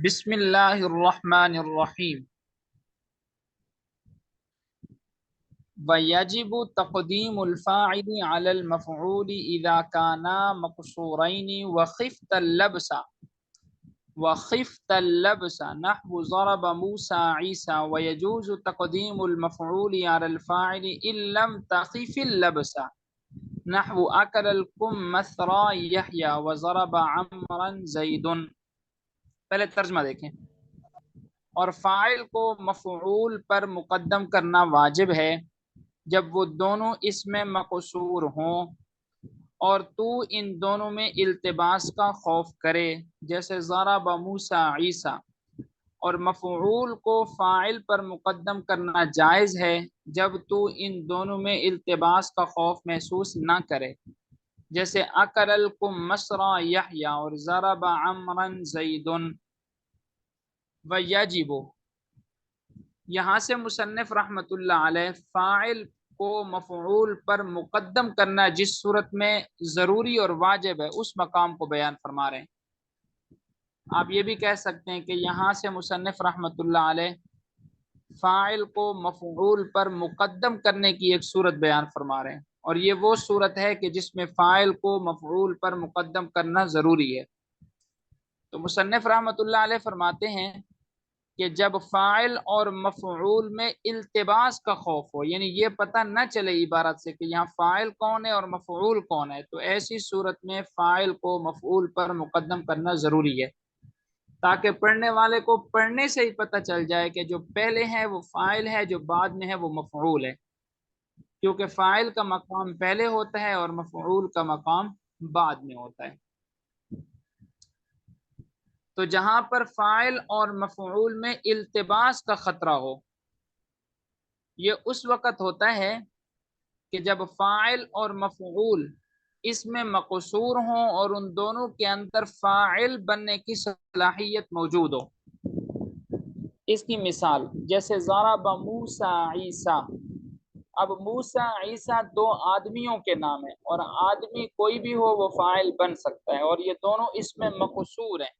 بسم اللہ الرحمن الرحیم وَيَجِبُ تَقْدِيمُ الْفَاعِلِ عَلَى الْمَفْعُولِ إِذَا كَانَا مَقْصُورَيْنِ وَخِفْتَ اللَّبْسَ نَحْوُ ضَرَبَ مُوسَى عِيسَى وَيَجُوزُ تَقْدِيمُ الْمَفْعُولِ عَلَى الْفَاعِلِ إِن لَّمْ تَخِفِ اللَّبْسَ نَحْوُ أَكَلَ الْكُمَّثْرَ يَحْيَى وَضَرَبَ عَمْرًا زَيْدٌ۔ پہلے ترجمہ دیکھیں۔ اور فاعل کو مفعول پر مقدم کرنا واجب ہے جب وہ دونوں اس میں مقصور ہوں اور تو ان دونوں میں التباس کا خوف کرے، جیسے ضرب موسیٰ عیسیٰ۔ اور مفعول کو فاعل پر مقدم کرنا جائز ہے جب تو ان دونوں میں التباس کا خوف محسوس نہ کرے، جیسے اکل الکمثرى یحییٰ اور ضرب عمرا زید۔ وَیَجِبُ، یہاں سے مصنف رحمت اللہ علیہ فاعل کو مفعول پر مقدم کرنا جس صورت میں ضروری اور واجب ہے اس مقام کو بیان فرما رہے ہیں۔ آپ یہ بھی کہہ سکتے ہیں کہ یہاں سے مصنف رحمت اللہ علیہ فاعل کو مفعول پر مقدم کرنے کی ایک صورت بیان فرما رہے ہیں، اور یہ وہ صورت ہے کہ جس میں فاعل کو مفعول پر مقدم کرنا ضروری ہے۔ تو مصنف رحمت اللہ علیہ فرماتے ہیں کہ جب فاعل اور مفعول میں التباس کا خوف ہو، یعنی یہ پتہ نہ چلے عبارت سے کہ یہاں فاعل کون ہے اور مفعول کون ہے، تو ایسی صورت میں فاعل کو مفعول پر مقدم کرنا ضروری ہے تاکہ پڑھنے والے کو پڑھنے سے ہی پتہ چل جائے کہ جو پہلے ہے وہ فاعل ہے، جو بعد میں ہے وہ مفعول ہے، کیونکہ فاعل کا مقام پہلے ہوتا ہے اور مفعول کا مقام بعد میں ہوتا ہے۔ تو جہاں پر فاعل اور مفعول میں التباس کا خطرہ ہو، یہ اس وقت ہوتا ہے کہ جب فاعل اور مفعول اس میں مقصور ہوں اور ان دونوں کے اندر فاعل بننے کی صلاحیت موجود ہو۔ اس کی مثال جیسے ضرب موسیٰ عیسیٰ۔ اب موسیٰ عیسیٰ دو آدمیوں کے نام ہیں، اور آدمی کوئی بھی ہو وہ فاعل بن سکتا ہے، اور یہ دونوں اس میں مقصور ہیں،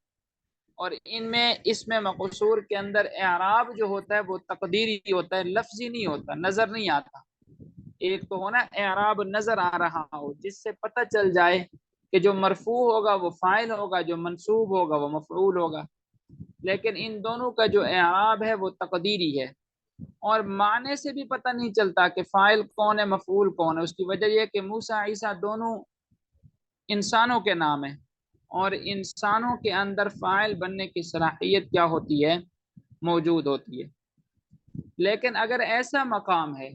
اور ان میں اس میں مقصور کے اندر اعراب جو ہوتا ہے وہ تقدیری ہوتا ہے، لفظی نہیں ہوتا، نظر نہیں آتا۔ ایک تو ہونا اعراب نظر آ رہا ہو جس سے پتہ چل جائے کہ جو مرفوع ہوگا وہ فاعل ہوگا، جو منصوب ہوگا وہ مفعول ہوگا، لیکن ان دونوں کا جو اعراب ہے وہ تقدیری ہے، اور معنی سے بھی پتہ نہیں چلتا کہ فاعل کون ہے مفعول کون ہے۔ اس کی وجہ یہ کہ موسیٰ عیسیٰ دونوں انسانوں کے نام ہیں، اور انسانوں کے اندر فاعل بننے کی صلاحیت کیا ہوتی ہے؟ موجود ہوتی ہے۔ لیکن اگر ایسا مقام ہے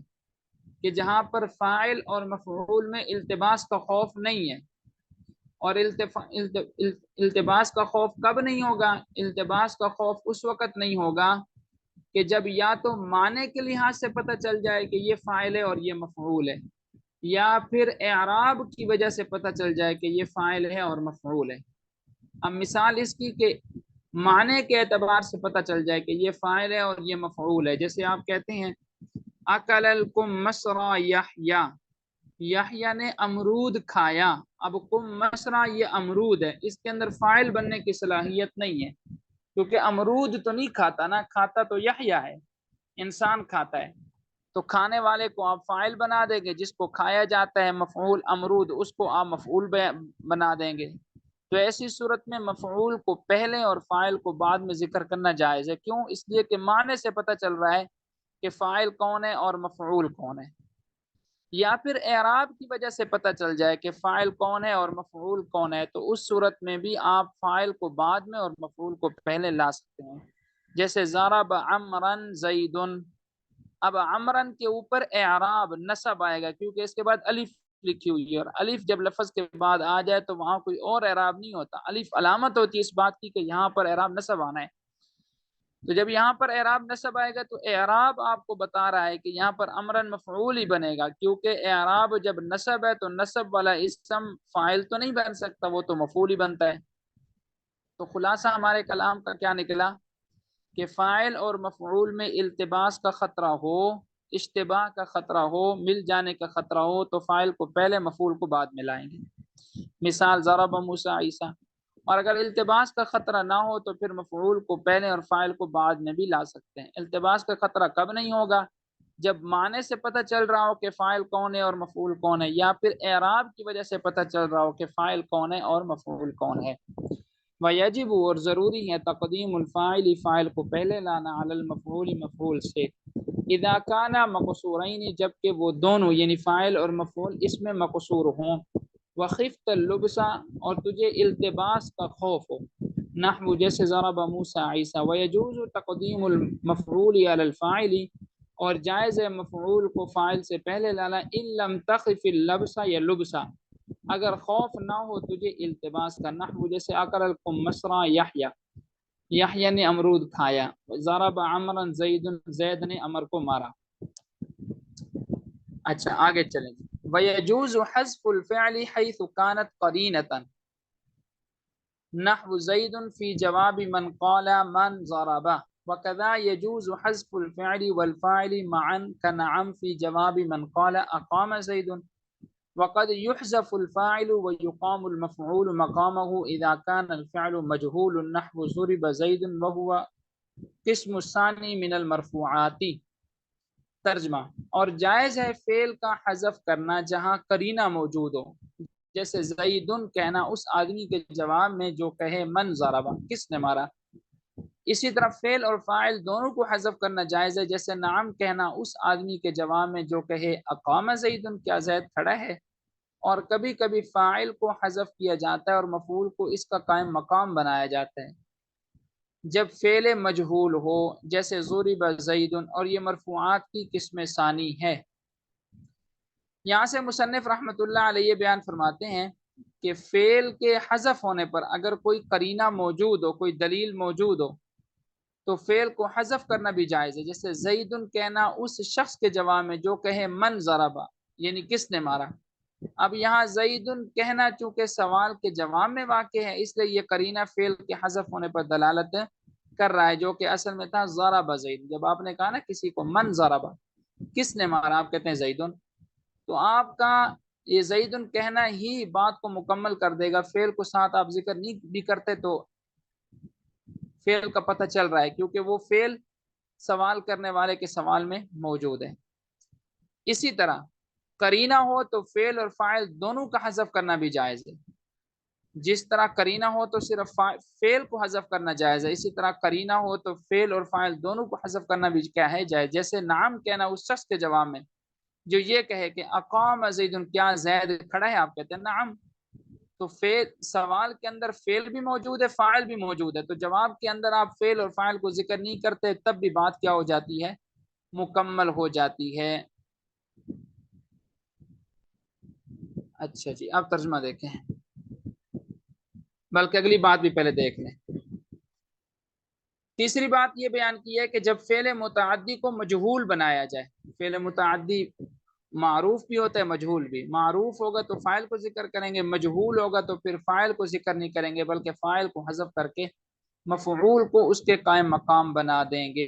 کہ جہاں پر فاعل اور مفعول میں التباس کا خوف نہیں ہے، اور التباس کا خوف کب نہیں ہوگا؟ التباس کا خوف اس وقت نہیں ہوگا کہ جب یا تو معنی کے لحاظ سے پتہ چل جائے کہ یہ فاعل ہے اور یہ مفعول ہے، یا پھر اعراب کی وجہ سے پتہ چل جائے کہ یہ فاعل ہے اور مفعول ہے۔ اب مثال اس کی کہ معنی کے اعتبار سے پتہ چل جائے کہ یہ فاعل ہے اور یہ مفعول ہے، جیسے آپ کہتے ہیں اکل الکمثرى یحییٰ، یحییٰ نے امرود کھایا۔ اب کمثرى یہ امرود ہے، اس کے اندر فاعل بننے کی صلاحیت نہیں ہے، کیونکہ امرود تو نہیں کھاتا نا، کھاتا تو یحییٰ ہے، انسان کھاتا ہے، تو کھانے والے کو آپ فاعل بنا دیں گے، جس کو کھایا جاتا ہے مفعول امرود اس کو آپ مفعول بنا دیں گے۔ تو ایسی صورت میں مفعول کو پہلے اور فاعل کو بعد میں ذکر کرنا جائز ہے۔ کیوں؟ اس لیے کہ معنی سے پتہ چل رہا ہے کہ فاعل کون ہے اور مفعول کون ہے، یا پھر اعراب کی وجہ سے پتہ چل جائے کہ فاعل کون ہے اور مفعول کون ہے، تو اس صورت میں بھی آپ فاعل کو بعد میں اور مفعول کو پہلے لا سکتے ہیں، جیسے ضرب عمرا زید۔ اب عمرن کے اوپر اعراب نصب آئے گا کیونکہ اس کے بعد الف لکھی ہوئی ہے، اور الف جب لفظ کے بعد آ جائے تو وہاں کوئی اور اعراب نہیں ہوتا، الف علامت ہوتی ہے اس بات کی کہ یہاں پر اعراب نصب آنا ہے۔ تو جب یہاں پر اعراب نصب آئے گا تو اعراب آپ کو بتا رہا ہے کہ یہاں پر امرن مفعول ہی بنے گا، کیونکہ اعراب جب نصب ہے تو نصب والا اسم فاعل تو نہیں بن سکتا، وہ تو مفعول ہی بنتا ہے۔ تو خلاصہ ہمارے کلام کا کیا نکلا کہ فاعل اور مفعول میں التباس کا خطرہ ہو، اشتباہ کا خطرہ ہو، مل جانے کا خطرہ ہو، تو فاعل کو پہلے مفعول کو بعد میں لائیں گے۔ مثال ضرب موسیٰ عیسیٰ۔ اور اگر التباس کا خطرہ نہ ہو تو پھر مفعول کو پہلے اور فاعل کو بعد میں بھی لا سکتے ہیں۔ التباس کا خطرہ کب نہیں ہوگا؟ جب معنی سے پتہ چل رہا ہو کہ فاعل کون ہے اور مفعول کون ہے، یا پھر اعراب کی وجہ سے پتہ چل رہا ہو کہ فاعل کون ہے اور مفعول کون ہے۔ ویجب، اور ضروری ہے، تقدیم الفاعل، فاعل کو پہلے لانا، علی المفعول، مفعول سے، اذا کان مقصورین، جبکہ وہ دونوں یعنی فاعل اور مفعول اس میں مقصور ہوں، وخفت اللبس، اور تجھے التباس کا خوف ہو، نحو جیسے ضرب موسیٰ عیسیٰ، ویجوز تقدیم المفعول علی الفاعل، اور جائز ہے مفعول کو فاعل سے پہلے لانا، ان لم تخف اللبس یا لبسا، اگر خوف نہ ہو تجھے التباس کا، نحو جیسے اکلکم مسرا یحییٰ، یحییٰ نے امرود کھایا، ضرب عمرا زید، زید نے عمر کو مارا۔ اچھا آگے چلیں۔ وَيَجُوزُ حَذْفُ الْفِعْلِ حَيْثُ كَانَتْ قَرِينَةً، نحو زید فی جواب من قال من ضربه، وكذا يجوز حذف الفعل والفاعل معا كنعم في جواب من قال أقام زيد، وقد يحذف الفاعل ويقام المفعول مقامه إذا كان الفعل مجهول، نحو ضرب زيد وهو قسم الثاني من المرفوعات۔ ترجمہ، اور جائز ہے فعل کا حذف کرنا جہاں قرینہ موجود ہو، جیسے زیدن کہنا اس آدمی کے جواب میں جو کہے من ضربہ، کس نے مارا۔ اسی طرح فعل اور فاعل دونوں کو حذف کرنا جائز ہے، جیسے نعم کہنا اس آدمی کے جواب میں جو کہے اقام زیدن، کیا زید کھڑا ہے۔ اور کبھی کبھی فاعل کو حذف کیا جاتا ہے اور مفعول کو اس کا قائم مقام بنایا جاتا ہے جب فعل مجہول ہو، جیسے ضرب زید، اور یہ مرفوعات کی قسم ثانی ہے۔ یہاں سے مصنف رحمۃ اللہ علیہ بیان فرماتے ہیں کہ فعل کے حذف ہونے پر اگر کوئی قرینہ موجود ہو، کوئی دلیل موجود ہو، تو فعل کو حذف کرنا بھی جائز ہے، جیسے زید کہنا اس شخص کے جواب میں جو کہے من ضربہ، یعنی کس نے مارا۔ اب یہاں زید کہنا چونکہ سوال کے جواب میں واقع ہے، اس لیے یہ قرینہ فعل کے حذف ہونے پر دلالت کر رہا ہے، جو کہ اصل میں تھا ضرب زید۔ جب آپ نے کہا نا کسی کو من ضربہ، کس نے مارا، آپ کہتے ہیں زید، تو آپ کا یہ زید کہنا ہی بات کو مکمل کر دے گا۔ فعل کو ساتھ آپ ذکر نہیں بھی کرتے تو فعل کا پتہ چل رہا ہے، کیونکہ وہ فعل سوال کرنے والے کے سوال میں موجود ہے۔ اسی طرح قرینہ ہو تو فعل اور فاعل دونوں کا حذف کرنا بھی جائز ہے۔ جس طرح قرینہ ہو تو صرف فعل کو حذف کرنا جائز ہے، اسی طرح قرینہ ہو تو فعل اور فاعل دونوں کو حذف کرنا بھی کیا ہے، جائز۔ جیسے نعم کہنا اس شخص کے جواب میں جو یہ کہے کہ اقام زید، کیا زید کھڑا ہے، آپ کہتے ہیں نعم، تو فعل سوال کے اندر فعل بھی موجود ہے، فاعل بھی موجود ہے، تو جواب کے اندر آپ فعل اور فاعل کو ذکر نہیں کرتے، تب بھی بات کیا ہو جاتی ہے، مکمل ہو جاتی ہے۔ اچھا جی، اب ترجمہ دیکھیں، بلکہ اگلی بات بھی پہلے دیکھ لیں۔ تیسری بات یہ بیان کی ہے کہ جب فعل متعدی کو مجہول بنایا جائے، فعل متعدی معروف بھی ہوتا ہے مجہول بھی، معروف ہوگا تو فاعل کو ذکر کریں گے، مجہول ہوگا تو پھر فاعل کو ذکر نہیں کریں گے، بلکہ فاعل کو حذف کر کے مفعول کو اس کے قائم مقام بنا دیں گے۔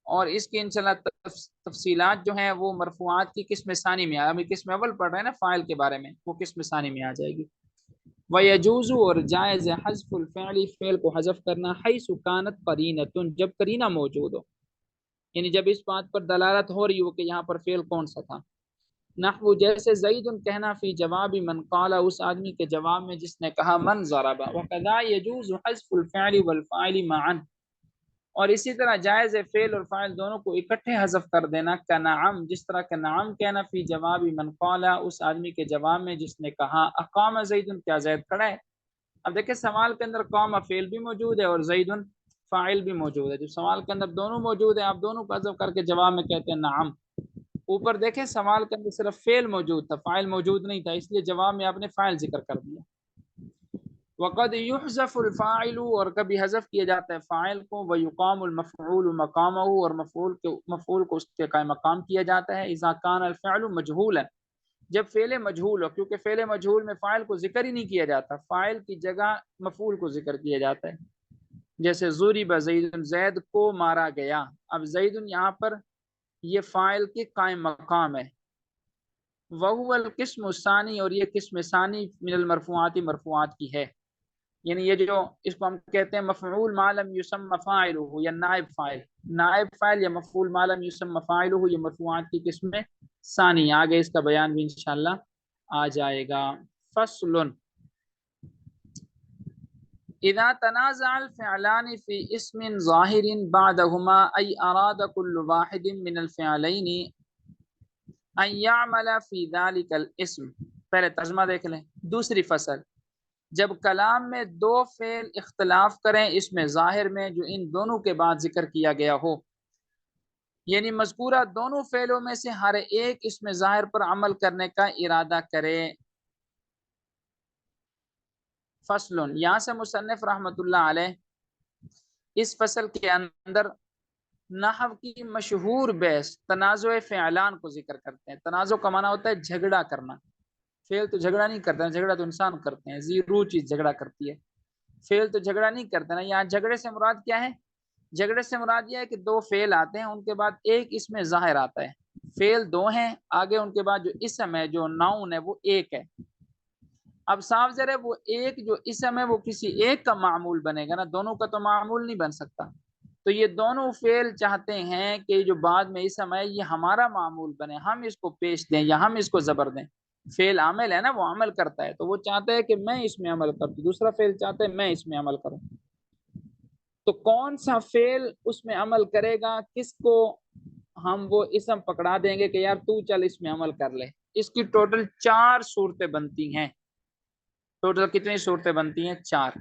اور اس کی انشاءاللہ تفصیلات جو ہیں وہ مرفوعات کی قسم ثانی میں، ابھی قسم اول پڑھ رہے ہیں نا فاعل کے بارے میں، وہ قسم ثانی میں آ جائے گی۔ وَيَجُوزُ، اور جائز ہے، حذف الفعل، فعل کو حذف کرنا، حیث کانت قرینۃ، جب قرینہ موجود ہو، یعنی جب اس بات پر دلالت ہو رہی ہو کہ یہاں پر فعل کون سا تھا، نحو جیسے زید کہنا فی جواب من قال، اس آدمی کے جواب میں جس نے کہا من ضربہ، وَكَذَا يَجُوزُ حذف الفعل والفاعل معا، اور اسی طرح جائز ہے فعل اور فاعل دونوں کو اکٹھے حذف کر دینا، کنعم، جس طرح کہ نعم کہنا فی جواب من قال، اس آدمی کے جواب میں جس نے کہا اقام زید، کیا زید کھڑا ہے۔ اب دیکھیں سوال کے اندر قام فعل بھی موجود ہے اور زید فاعل بھی موجود ہے، جب سوال کے اندر دونوں موجود ہیں، آپ دونوں کو حذف کر کے جواب میں کہتے ہیں نعم۔ اوپر دیکھیں سوال کے اندر صرف فعل موجود تھا، فاعل موجود نہیں تھا، اس لیے جواب میں آپ نے فاعل ذکر کر دیا۔ وقد يحذف الفاعل، اور کبھی حذف کیا جاتا ہے فاعل کو، ويقام المفعول مقامه، اور مفعول کو اس کے قائم مقام کیا جاتا ہے، اذا كان الفعل مجهولا، جب فعل مجہول ہو، کیونکہ فعل مجہول میں فاعل کو ذکر ہی نہیں کیا جاتا، فاعل کی جگہ مفعول کو ذکر کیا جاتا ہے، جیسے ضرب زید، زید کو مارا گیا۔ اب زید یہاں پر یہ فاعل کی قائم مقام ہے، وهو القسم الثانی، اور یہ قسم ثانی من المرفوعات، مرفوعات کی ہے۔ یعنی یہ جو اس کو ہم کہتے ہیں مفعول ما لم یسمى فاعلہ یا نائب فاعل، نائب فاعل یا مفعول ما لم یسمى فاعلہ، یہ مرفوعات کی قسم ثانی، آگے اس کا بیان بھی انشاءاللہ آ جائے گا۔ فصل اذا تنازع الفعلان في اسم ظاهر بعدهما اي اراد كل واحد من الفعلين ان يعمل في ذلك الاسم، پہلے ترجمہ دیکھ لیں۔ دوسری فصل، جب کلام میں دو فعل اختلاف کریں اس میں ظاہر میں جو ان دونوں کے بعد ذکر کیا گیا ہو، یعنی مذکورہ دونوں فعلوں میں سے ہر ایک اس میں ظاہر پر عمل کرنے کا ارادہ کرے۔ فصل، یہاں سے مصنف رحمۃ اللہ علیہ اس فصل کے اندر نحو کی مشہور بحث تنازع فعلان کو ذکر کرتے ہیں۔ تنازع کا معنی ہوتا ہے جھگڑا کرنا، فعل تو جھگڑا نہیں کرتا، جھگڑا تو انسان کرتے ہیں، زیرو چیز جھگڑا کرتی ہے، فعل تو جھگڑا نہیں کرتا نا۔ یہاں جھگڑے سے مراد کیا ہے؟ جھگڑے سے مراد یہ ہے کہ دو فعل آتے ہیں، ان کے بعد ایک اس میں ظاہر آتا ہے، فعل دو ہیں، آگے ان کے بعد جو اسم ہے، جو ناؤن ہے، وہ ایک ہے۔ اب صاف ظاہر ہے وہ ایک جو اسم ہے وہ کسی ایک کا معمول بنے گا نا، دونوں کا تو معمول نہیں بن سکتا۔ تو یہ دونوں فعل چاہتے ہیں کہ جو بعد میں اسم ہے یہ ہمارا معمول بنے، ہم اس کو پیش دیں یا ہم اس کو زبر دیں۔ فعل عامل ہے نا، وہ عمل کرتا ہے، تو وہ چاہتا ہے کہ میں اس میں عمل کروں، دوسرا فعل چاہتا ہے میں اس میں عمل کروں۔ تو کون سا فعل اس میں عمل کرے گا، کس کو ہم وہ اسم پکڑا دیں گے کہ یار تو چل اس میں عمل کر لے۔ اس کی ٹوٹل 4 صورتیں بنتی ہیں۔ ٹوٹل کتنی صورتیں بنتی ہیں؟ 4۔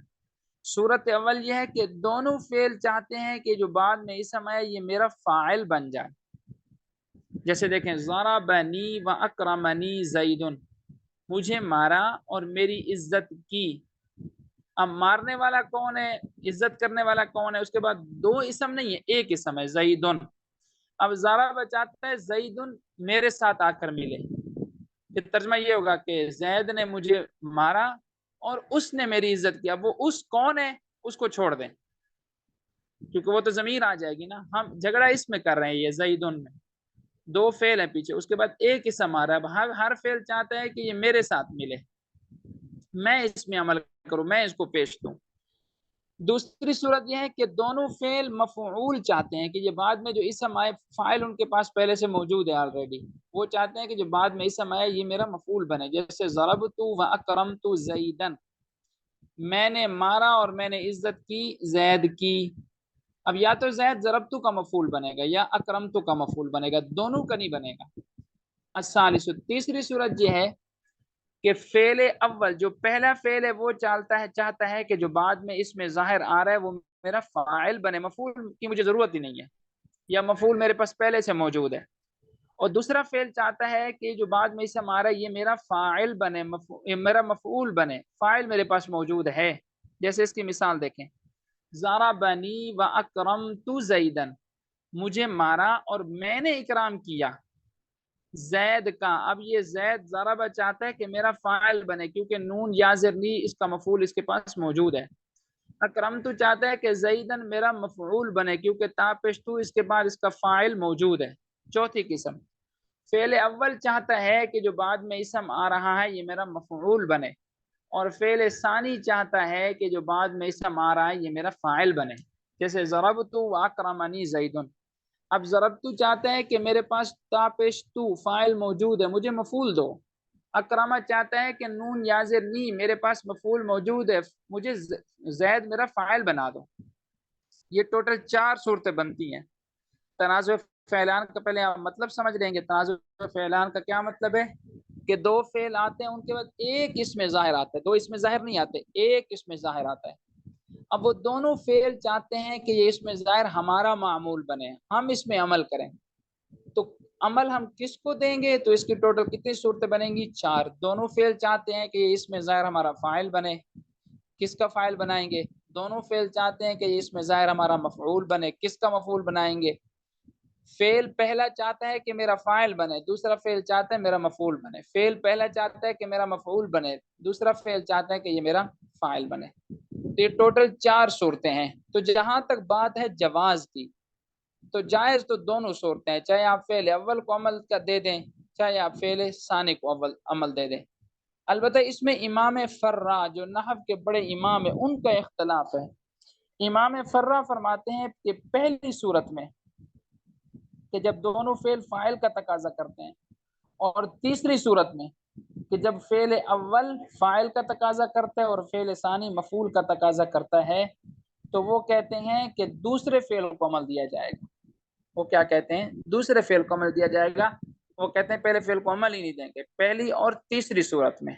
صورت اول یہ ہے کہ دونوں فعل چاہتے ہیں کہ جو بعد میں اسم ہے یہ میرا فاعل بن جائے۔ جیسے دیکھیں، ضربنی و اکرمنی زید، مجھے مارا اور میری عزت کی۔ اب مارنے والا کون ہے، عزت کرنے والا کون ہے؟ اس کے بعد دو اسم نہیں ہے، ایک اسم ہے زیدن۔ اب ضرب چاہتا ہے زیدن میرے ساتھ آ کر ملے، پھر ترجمہ یہ ہوگا کہ زید نے مجھے مارا اور اس نے میری عزت کی۔ اب وہ اس کون ہے اس کو چھوڑ دیں، کیونکہ وہ تو ضمیر آ جائے گی نا، ہم جھگڑا اس میں کر رہے ہیں، یہ زیدن میں دو فعل ہیں پیچھے، اس کے بعد ایک اسم آ رہا ہے۔ اب ہر فعل چاہتا ہے کہ یہ میرے ساتھ ملے، میں اس میں عمل کروں، میں اس کو پیش دوں۔ دوسری صورت یہ ہے کہ دونوں فعل مفعول چاہتے ہیں کہ یہ بعد میں جو اسم آئے، فاعل ان کے پاس پہلے سے موجود ہے آلریڈی، وہ چاہتے ہیں کہ جو بعد میں اسم آئے یہ میرا مفعول بنے۔ جیسے ضربت و اکرمت زیدن، میں نے مارا اور میں نے عزت کی زید کی۔ اب یا تو زید ضربتو کا مفعول بنے گا یا اکرمتو کا مفعول بنے گا، دونوں کا نہیں بنے گا۔ الثالث، تیسری صورت یہ ہے کہ فعل اول جو پہلا فعل ہے وہ چاہتا ہے کہ جو بعد میں اس میں ظاہر آ رہا ہے وہ میرا فاعل بنے، مفعول کی مجھے ضرورت ہی نہیں ہے، یا مفعول میرے پاس پہلے سے موجود ہے۔ اور دوسرا فعل چاہتا ہے کہ جو بعد میں اسم آ رہا ہے یہ میرا فاعل بنے، میرا مفعول بنے، فاعل میرے پاس موجود ہے۔ جیسے اس کی مثال دیکھیں، ضربنی و اکرمت زیدن، مجھے مارا اور میں نے اکرام کیا زید کا۔ اب یہ زید ضربہ چاہتا ہے کہ میرا فاعل بنے، کیونکہ نون یازر نی اس کا مفعول اس کے پاس موجود ہے۔ اکرم تو چاہتا ہے کہ زیدن میرا مفعول بنے، کیونکہ تا پشتو اس کے بعد اس کا فاعل موجود ہے۔ چوتھی قسم، فعل اول چاہتا ہے کہ جو بعد میں اسم آ رہا ہے یہ میرا مفعول بنے، اور فعل ثانی چاہتا ہے کہ جو بعد میں اسم آ رہا ہے یہ میرا فاعل بنے۔ جیسے ضربت و اکرمنی زیدن، اب ضربتو چاہتا ہے کہ میرے پاس تا پیش تو فاعل موجود ہے، مجھے مفعول دو۔ اکرمہ چاہتا ہے کہ نون یازر نی میرے پاس مفعول موجود ہے، مجھے زید میرا فاعل بنا دو۔ یہ ٹوٹل 4 صورتیں بنتی ہیں۔ تنازع فعلان کا پہلے آپ مطلب سمجھ لیں گے۔ تنازع فعلان کا کیا مطلب ہے کہ دو فعل آتے ہیں، ان کے بعد ایک اس میں ظاہر آتا ہے، دو اس میں ظاہر نہیں آتے، ایک اس میں ظاہر آتا ہے۔ اب وہ دونوں فعل چاہتے ہیں کہ یہ اس میں ظاہر ہمارا معمول بنے، ہم اس میں عمل کریں۔ تو عمل ہم کس کو دیں گے؟ تو اس کی ٹوٹل کتنی صورتیں بنیں گی؟ 4۔ دونوں فعل چاہتے ہیں کہ یہ اس میں ظاہر ہمارا فاعل بنے، کس کا فاعل بنائیں گے؟ دونوں فعل چاہتے ہیں کہ یہ اس میں ظاہر ہمارا مفعول بنے، کس کا مفعول بنائیں گے؟ فعل پہلا چاہتا ہے کہ میرا فاعل بنے، دوسرا فعل چاہتا ہے میرا مفعول بنے۔ فعل پہلا چاہتا ہے کہ میرا مفعول بنے، دوسرا فعل چاہتا ہے کہ یہ میرا فاعل بنے۔ تو یہ ٹوٹل 4 صورتیں ہیں۔ تو جہاں تک بات ہے جواز کی، تو جائز تو دونوں صورتیں ہیں، چاہے آپ فعل اول کو عمل کا دے دیں، چاہے آپ فعل ثانی کو عمل دے دیں۔ البتہ اس میں امام فرا جو نحو کے بڑے امام ہیں ان کا اختلاف ہے۔ امام فرا فرماتے ہیں کہ پہلی صورت میں کہ جب دونوں فعل فاعل کا تقاضا کرتے ہیں، اور تیسری صورت میں کہ جب فعل اول فاعل کا تقاضا کرتا ہے اور فعل ثانی مفعول کا تقاضا کرتا ہے، تو وہ کہتے ہیں کہ دوسرے فعل کو عمل دیا جائے گا۔ وہ کیا کہتے ہیں؟ دوسرے فعل کو عمل دیا جائے گا۔ وہ کہتے ہیں پہلے فعل کو عمل ہی نہیں دیں گے۔ پہلی اور تیسری صورت میں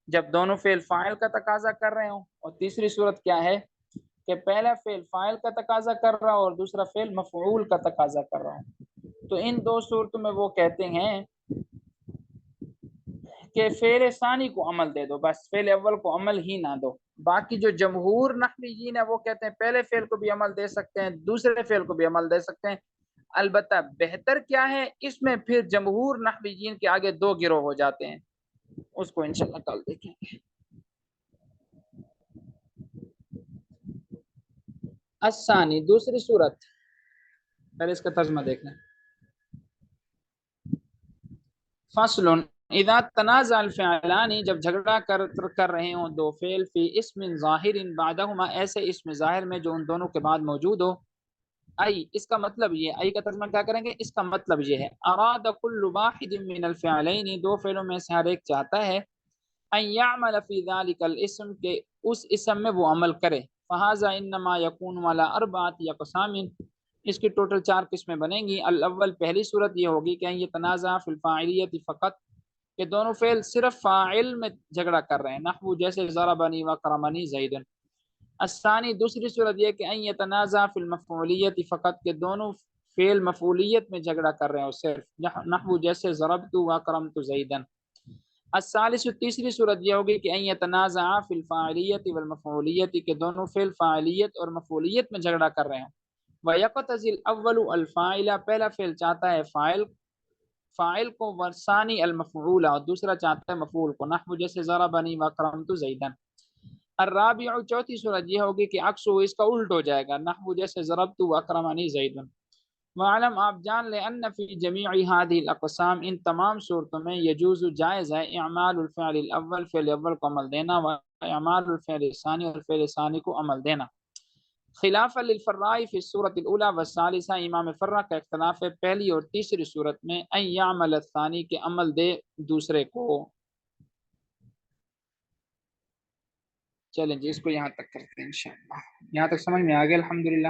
جب دونوں فعل فاعل کا تقاضا کر رہے ہوں، اور تیسری صورت کیا ہے کہ پہلا فعل فاعل کا تقاضا کر رہا اور دوسرا فعل مفعول کا تقاضا کر رہا ہوں، تو ان دو صورتوں میں وہ کہتے ہیں کہ فعل ثانی کو عمل دے دو، بس فعل اول کو عمل ہی نہ دو۔ باقی جو جمہور نحویین ہیں وہ کہتے ہیں پہلے فعل کو بھی عمل دے سکتے ہیں، دوسرے فعل کو بھی عمل دے سکتے ہیں۔ البتہ بہتر کیا ہے، اس میں پھر جمہور نحویین کے آگے دو گروہ ہو جاتے ہیں، اس کو انشاءاللہ کل دیکھیں گے۔ الثانی دوسری صورت، پہلے اس کا ترجمہ دیکھنا۔ فصل اذا تنازع الفعلان، جب جھگڑا کر رہے ہوں دو فعل فی اسم ظاہر بعدہما، ایسے اسم ظاہر میں جو ان دونوں کے بعد موجود ہو۔ ای اس کا مطلب یہ، ای کا ترجمہ کیا کریں گے؟ اس کا مطلب یہ ہے اراد کل واحد من الفعلین، دو فعلوں میں سے ہر ایک چاہتا ہے ان یعمل فی ذلک الاسم، کہ اس اسم میں وہ عمل کرے۔ فہذا انما یکون علی اربعۃ اقسام، اس کی ٹوٹل 4 قسمیں بنیں گی۔ الاول پہلی صورت یہ ہوگی کہ یہ تنازع فی الفاعلیت فقط، کہ دونوں فعل صرف فاعل میں جھگڑا کر رہے ہیں، نحو جیسے ضربنی وکرمنی زید۔ الثانی دوسری صورت یہ کہ ان یتنازع فی المفعولیت فقط، کہ دونوں فعل مفعولیت میں جھگڑا کر رہے ہیں صرف، نحو جیسے ضربت واکرمت زیدا۔ الثالث تیسری صورت یہ ہوگی کہ ان یتنازع فی الفاعلیت والمفعولیت، کہ دونوں فعل فاعلیت اور مفعولیت میں جھگڑا کر رہے ہیں۔ وَيَقْتَضِي الْأَوَّلُ الْفَاعِلَ، پہلا فعل چاہتا ہے فاعل کو، والثانی المفعول، اور دوسرا چاہتا ہے مفعول کو، نحو جیسے ضربنی واکرمت زیدا۔ الرابع چوتھی صورت یہ ہوگی کہ عکسو، اس کا الٹ ہو جائے گا، نحو جیسے ضربت واکرمنی زیدا۔ وعلم، آپ جان لیں، ان فی جمیع هذه الاقسام، ان تمام صورتوں میں یجوز جائز ہے اعمال الفعل الاول، فعل اول کو عمل دینا، و اعمال الفعل الثانی، اور فعل ثانی کو عمل دینا۔ خلاف للفراء فی الصورت الاولى والثالثہ، امام فرا کا اختلاف ہے پہلی اور تیسری صورت میں، ان یعمل الثانی، کے عمل دے دوسرے کو۔ چلیں جی، اس کو یہاں تک کرتے ہیں انشاءاللہ۔ یہاں تک سمجھ میں آ گیا الحمدللہ۔